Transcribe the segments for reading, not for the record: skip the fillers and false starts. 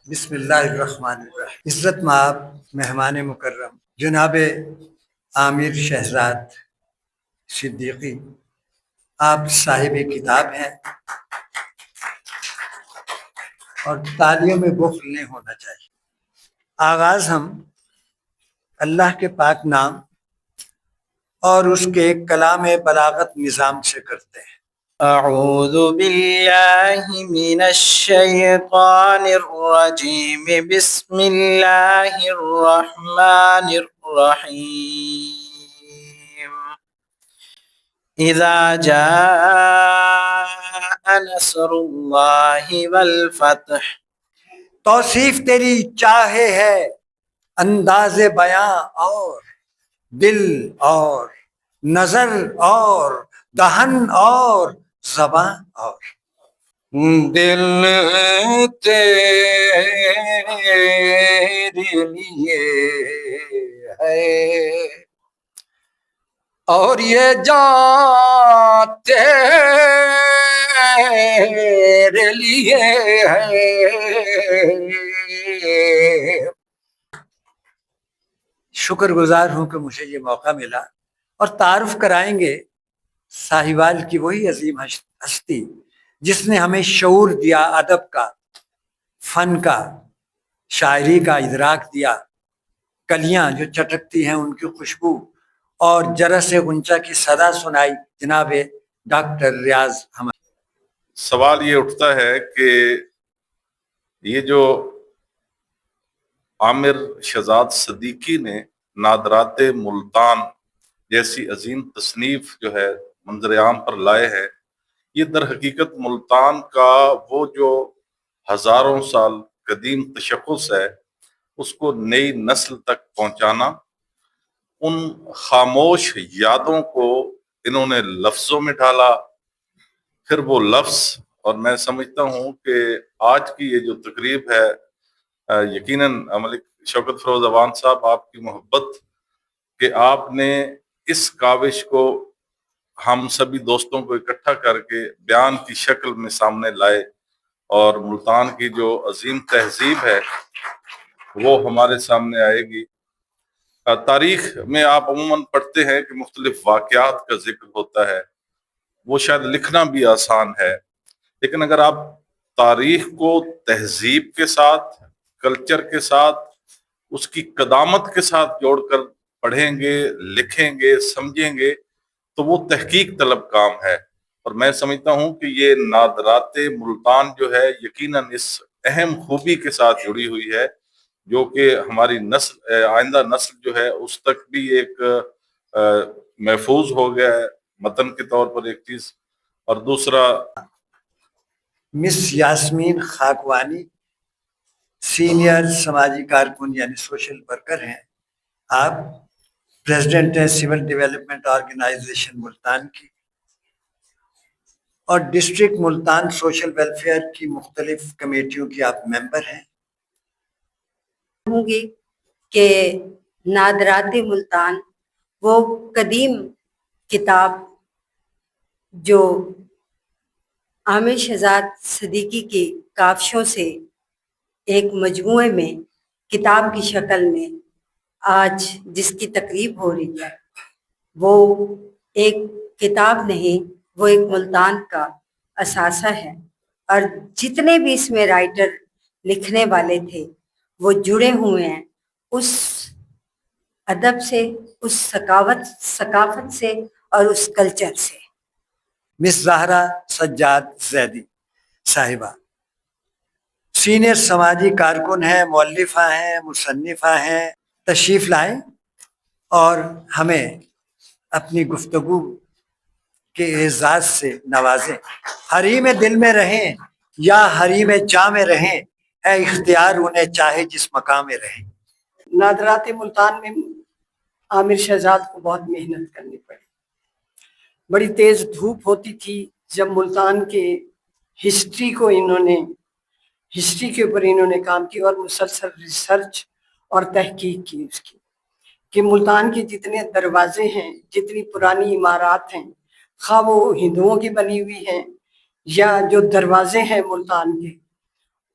بسم اللہ الرحمن الرحیم۔ عزت مآب مہمان مکرم جناب عامر شہزاد صدیقی، آپ صاحب کتاب ہیں اور تالیوں میں بخل نہیں ہونا چاہیے۔ آغاز ہم اللہ کے پاک نام اور اس کے کلام بلاغت نظام سے کرتے ہیں۔ اعوذ باللہ من الشیطان الرجیم، بسم اللہ الرحمن الرحیم۔ اذا جاء نصر اللہ والفتح۔ توصیف تیری چاہے ہے، انداز بیاں اور دل اور نظر اور دہن اور زباں اور دل تیرے لیے ہے اور یہ جان تیرے لیے ہے۔ شکر گزار ہوں کہ مجھے یہ موقع ملا اور تعارف کرائیں گے ساہیوال کی وہی عظیم ہستی جس نے ہمیں شعور دیا، ادب کا، فن کا، شاعری کا ادراک دیا، کلیاں جو چٹکتی ہیں ان کی خوشبو اور جرس غنچہ کی صدا سنائی، جناب ڈاکٹر ریاض حمد۔ سوال یہ اٹھتا ہے کہ یہ جو عامر شہزاد صدیقی نے نادرات ملتان جیسی عظیم تصنیف جو ہے منظر عام پر لائے ہے، یہ در حقیقت ملتان کا وہ جو ہزاروں سال قدیم تشخص ہے اس کو نئی نسل تک پہنچانا، ان خاموش یادوں کو انہوں نے لفظوں میں ڈالا، پھر وہ لفظ، اور میں سمجھتا ہوں کہ آج کی یہ جو تقریب ہے یقیناً ملک شوکت فروز اوان صاحب، آپ کی محبت کہ آپ نے اس کاوش کو ہم سبھی دوستوں کو اکٹھا کر کے بیان کی شکل میں سامنے لائے، اور ملتان کی جو عظیم تہذیب ہے وہ ہمارے سامنے آئے گی۔ تاریخ میں آپ عموماً پڑھتے ہیں کہ مختلف واقعات کا ذکر ہوتا ہے، وہ شاید لکھنا بھی آسان ہے، لیکن اگر آپ تاریخ کو تہذیب کے ساتھ، کلچر کے ساتھ، اس کی قدامت کے ساتھ جوڑ کر پڑھیں گے، لکھیں گے، سمجھیں گے تو وہ تحقیق طلب کام ہے۔ اور میں سمجھتا ہوں کہ یہ نادرات ملتان جو ہے یقیناً اس اہم خوبی کے ساتھ جڑی ہوئی ہے جو کہ ہماری نسل، آئندہ نسل جو ہے اس تک بھی ایک محفوظ ہو گیا ہے متن کے طور پر ایک چیز، اور دوسرا مس یاسمین خاکوانی سینئر سماجی کارکن یعنی سوشل ورکر ہیں، آپ پریزیڈنٹ ہیں سول ڈیولپمنٹ آرگنائزیشن ملتان کی، اور ڈسٹرکٹ ملتان سوشل ویلفیئر کی مختلف کمیٹیوں کی آپ ممبر ہیں۔ ہوں گی کہ نادرات ملتان وہ قدیم کتاب جو عامر شہزاد صدیقی کی کاوشوں سے ایک مجموعے میں کتاب کی شکل میں آج جس کی تقریب ہو رہی ہے، وہ ایک کتاب نہیں، وہ ایک ملتان کا اثاثہ ہے، اور جتنے بھی اس میں رائٹر لکھنے والے تھے وہ جڑے ہوئے ہیں اس ادب سے، اس ثقافت سے اور اس کلچر سے۔ مس زہرا سجاد زیدی صاحبہ سینئر سماجی کارکن ہیں، مؤلفہ ہیں، مصنفہ ہیں، تشریف لائیں اور ہمیں اپنی گفتگو کے اعزاز سے نوازیں۔ حریم دل میں رہیں یا حریم جاں میں رہیں، اے اختیار انہیں چاہے جس مقام میں رہیں۔ نادرات ملتان میں عامر شہزاد کو بہت محنت کرنی پڑی، بڑی تیز دھوپ ہوتی تھی جب ملتان کے ہسٹری کے اوپر انہوں نے کام کیا اور مسلسل ریسرچ اور تحقیق کی اس کی، کہ ملتان کے جتنے دروازے ہیں، جتنی پرانی عمارات ہیں، خواہ وہ ہندوؤں کی بنی ہوئی ہیں یا جو دروازے ہیں ملتان کے،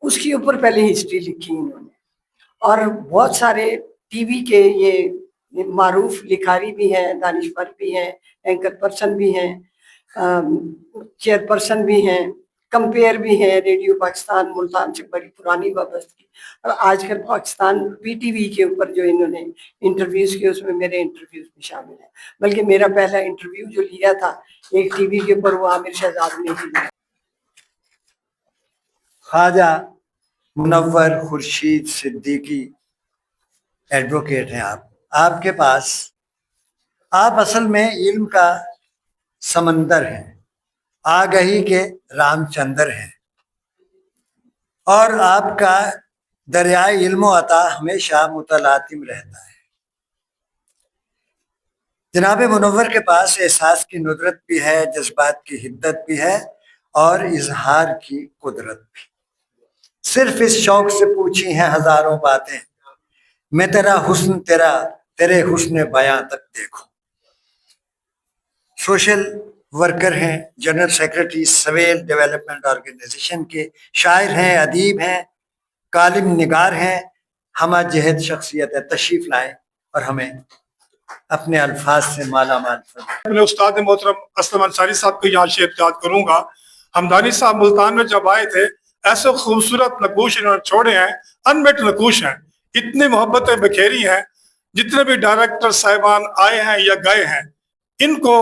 اس کے اوپر پہلے ہسٹری لکھی انہوں نے. اور بہت سارے ٹی وی کے یہ معروف لکھاری بھی ہیں, دانشور بھی ہیں, اینکر پرسن بھی ہیں, چیئر پرسن بھی ہیں, کمپیئر بھی ہیں. ریڈیو پاکستان ملتان سے بڑی پرانی وابستگی, اور آج کل پاکستان پی ٹی وی کے اوپر جو انہوں نے انٹرویوز کیے اس میں میرے انٹرویوز بھی شامل ہیں. بلکہ میرا پہلا انٹرویو جو لیا تھا ایک ٹی وی کے اوپر وہ عامر شہزاد نے ہی لیا. خواجہ منور خورشید صدیقی ایڈوکیٹ ہیں آپ کے پاس آپ اصل میں علم کا سمندر ہیں, آگہی کے رام چندر ہیں, اور آپ کا دریائے علم و عطا ہمیشہ متلاطم رہتا ہے. جناب منور کے پاس احساس کی ندرت بھی ہے, جذبات کی حدت بھی ہے, اور اظہار کی قدرت بھی. صرف اس شوق سے پوچھی ہیں ہزاروں باتیں, میں تیرا حسن تیرے حسن بیاں تک دیکھوں. سوشل ورکر ہیں, جنرل سیکرٹری سویل ڈیولپمنٹ آرگنائزیشن کے, شاعر ہیں, ادیب ہیں, کالم نگار ہیں, ہمہ جہت شخصیت ہے. تشریف لائیں اور ہمیں اپنے الفاظ سے مالا مال فرمائیں. اپنے استاد محترم اسلم انصاری صاحب کو یہاں شعر یاد کروں گا. ہمدانی صاحب ملتان میں جب آئے تھے ایسے خوبصورت نقوش انہوں نے چھوڑے ہیں, انمٹ نقوش ہیں, اتنی محبتیں بکھیری ہیں. جتنے بھی ڈائریکٹر صاحبان آئے ہیں یا گئے ہیں ان کو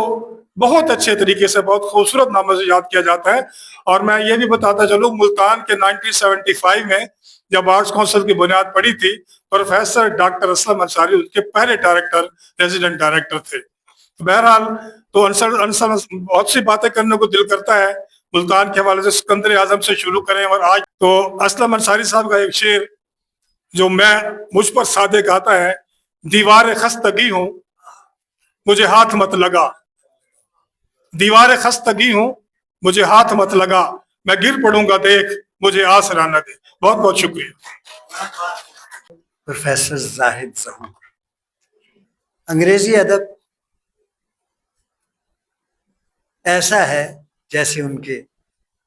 بہت اچھے طریقے سے بہت خوبصورت ناموں سے یاد کیا جاتا ہے. اور میں یہ بھی بتاتا چلوں ملتان کے 1975 میں جب آرٹس کونسل کی بنیاد پڑی تھی, پروفیسر ڈاکٹر اسلم انصاری ان کے پہلے ڈائریکٹر ریزیڈنٹ ڈائریکٹر تھے. بہرحال تو بہت سی باتیں کرنے کو دل کرتا ہے ملتان کے حوالے سے. سکندر اعظم سے شروع کریں, اور آج تو اسلم انصاری صاحب کا ایک شعر جو مجھ پر صادق آتا ہے, دیوار خستگی ہوں مجھے ہاتھ مت لگا, دیوار خستگی ہوں مجھے ہاتھ مت لگا, میں گر پڑوں گا دیکھ مجھے آسرا نہ دے. بہت بہت شکریہ. پروفیسر زاہد ظہور. انگریزی ادب ایسا ہے جیسے ان کے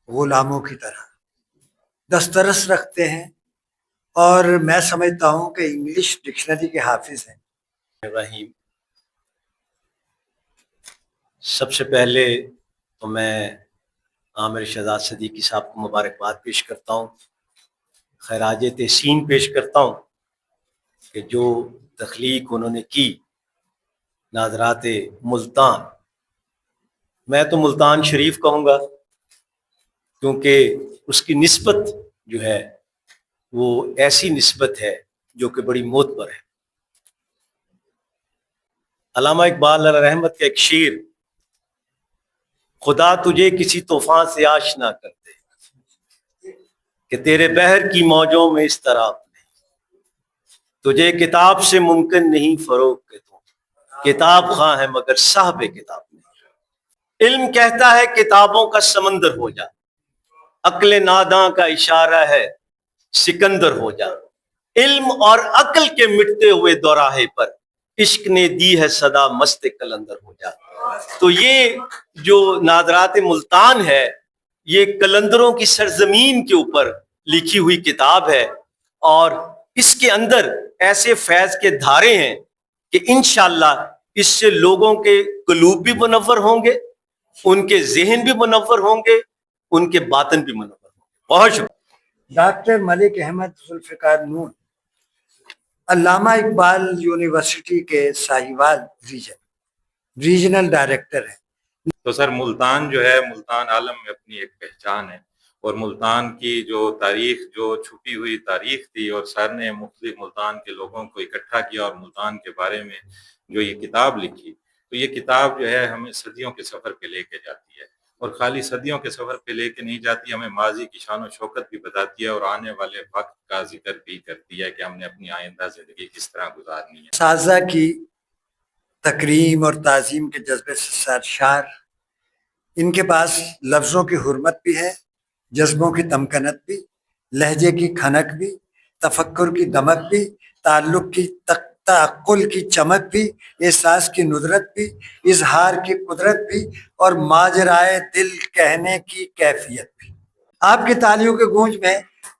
غلاموں کی طرح دسترس رکھتے ہیں, اور میں سمجھتا ہوں کہ انگلش ڈکشنری کے حافظ ہیں. رحیم, سب سے پہلے تو میں عامر شہزاد صدیقی صاحب کو مبارکباد پیش کرتا ہوں, خراج تحسین پیش کرتا ہوں کہ جو تخلیق انہوں نے کی ناظرات ملتان, میں تو ملتان شریف کہوں گا کیونکہ اس کی نسبت جو ہے وہ ایسی نسبت ہے جو کہ بڑی معتبر ہے. علامہ اقبال علیہ رحمت کا ایک شعر, خدا تجھے کسی طوفان سے آشنا کر دے کہ تیرے بحر کی موجوں میں اس طرح نہیں, تجھے کتاب سے ممکن نہیں فروغ کے تو کتاب خواہ ہے مگر صاحب کتاب نہیں. علم کہتا ہے کتابوں کا سمندر ہو جا, عقل ناداں کا اشارہ ہے سکندر ہو جا. علم اور عقل کے مٹتے ہوئے دوراہے پر عشق نے دی ہے صدا مست کلندر ہو جا. تو یہ جو نادرات ملتان ہے یہ کلندروں کی سرزمین کے اوپر لکھی ہوئی کتاب ہے, اور اس کے اندر ایسے فیض کے دھارے ہیں کہ انشاءاللہ اس سے لوگوں کے قلوب بھی منور ہوں گے, ان کے ذہن بھی منور ہوں گے, ان کے باطن بھی منور ہوں گے. بہت شکریہ. ڈاکٹر ملک احمد ذوالفقار نون علامہ اقبال یونیورسٹی کے ساہیوال ریجنل ڈائریکٹر ہیں. تو سر ملتان جو ہے, ملتان عالم میں اپنی ایک پہچان ہے, اور ملتان کی جو تاریخ, جو چھپی ہوئی تاریخ تھی, اور سر نے مختلف ملتان کے لوگوں کو اکٹھا کیا اور ملتان کے بارے میں جو یہ کتاب لکھی, تو یہ کتاب جو ہے ہمیں صدیوں کے سفر پہ لے کے جاتی ہے, اور خالی صدیوں کے سفر پہ لے کے نہیں جاتی, ہمیں ماضی کی شان و شوکت بھی بتاتی ہے, اور آنے والے وقت کا ذکر بھی کرتی ہے کہ ہم نے اپنی آئندہ زندگی کس طرح گزارنی ہے. اساتذہ کی تکریم اور تعظیم کے جذبے سے سرشار, ان کے پاس لفظوں کی حرمت بھی ہے, جذبوں کی تمکنت بھی, لہجے کی کھنک بھی, تفکر کی دمک بھی, تعلق کی تعقل کی چمک بھی, احساس کی ندرت بھی, اظہار کی قدرت بھی, اور ماجرائے دل کہنے کی کیفیت بھی. آپ کی تالیوں کے گونج میں